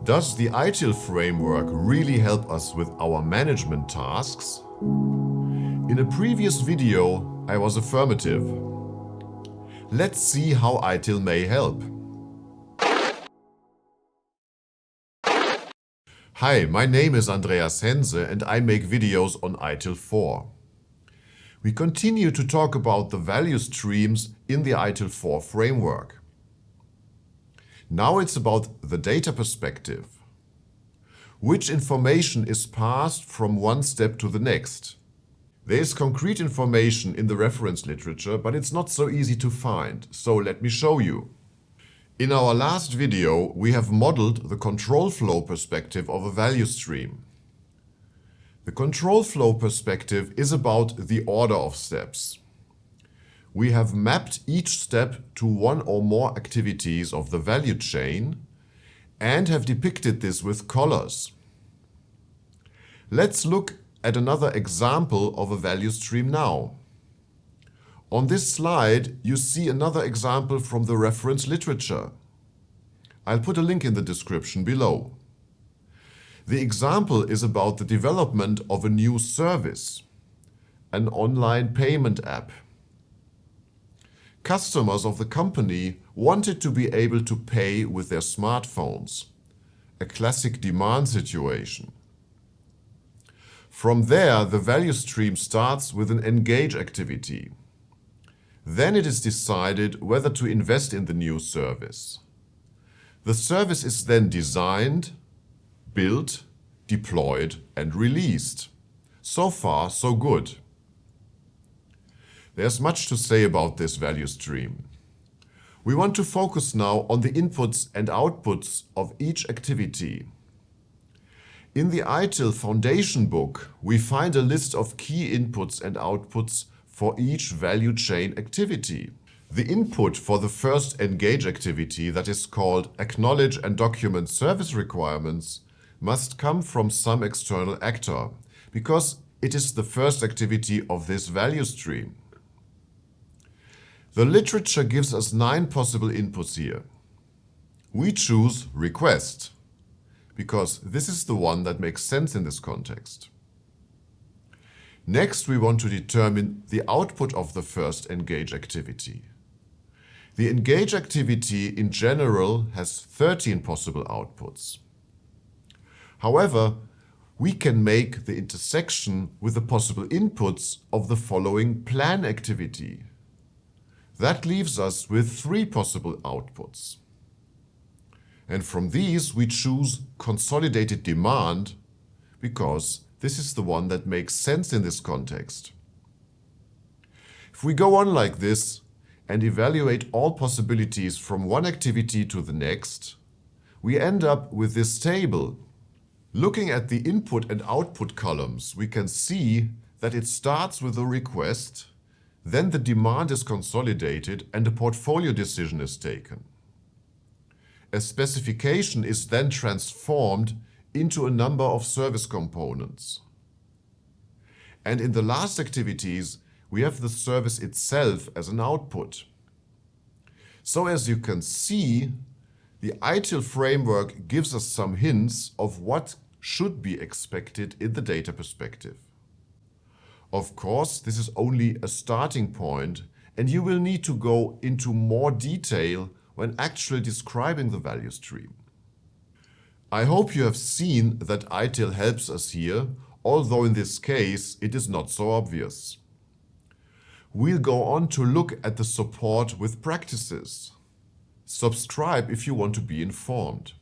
Does the ITIL framework really help us with our management tasks? In a previous video, I was affirmative. Let's see how ITIL may help. Hi, my name is Andreas Hense and I make videos on ITIL 4. We continue to talk about the value streams in the ITIL 4 framework. Now it's about the data perspective. Which information is passed from one step to the next? There is concrete information in the reference literature, but it's not so easy to find, so let me show you. In our last video, we have modeled the control flow perspective of a value stream. The control flow perspective is about the order of steps. We have mapped each step to one or more activities of the value chain and have depicted this with colors. Let's look at another example of a value stream now. On this slide, you see another example from the reference literature. I'll put a link in the description below. The example is about the development of a new service, an online payment app. Customers of the company wanted to be able to pay with their smartphones, a classic demand situation. From there, the value stream starts with an engage activity. Then it is decided whether to invest in the new service. The service is then designed, built, deployed, and released. So far, so good. There's much to say about this value stream. We want to focus now on the inputs and outputs of each activity. In the ITIL Foundation book, we find a list of key inputs and outputs for each value chain activity. The input for the first engage activity, that is called acknowledge and document service requirements, must come from some external actor, because it is the first activity of this value stream. The literature gives us 9 possible inputs here. We choose request, because this is the one that makes sense in this context. Next, we want to determine the output of the first engage activity. The engage activity in general has 13 possible outputs. However, we can make the intersection with the possible inputs of the following plan activity. That leaves us with 3 possible outputs. And from these we choose consolidated demand because this is the one that makes sense in this context. If we go on like this and evaluate all possibilities from one activity to the next, we end up with this table. Looking at the input and output columns, we can see that it starts with a request, then the demand is consolidated and a portfolio decision is taken. A specification is then transformed into a number of service components. And in the last activities, we have the service itself as an output. So as you can see, the ITIL framework gives us some hints of what should be expected in the data perspective. Of course, this is only a starting point, and you will need to go into more detail when actually describing the value stream. I hope you have seen that ITIL helps us here, although in this case it is not so obvious. We'll go on to look at the support with practices. Subscribe if you want to be informed.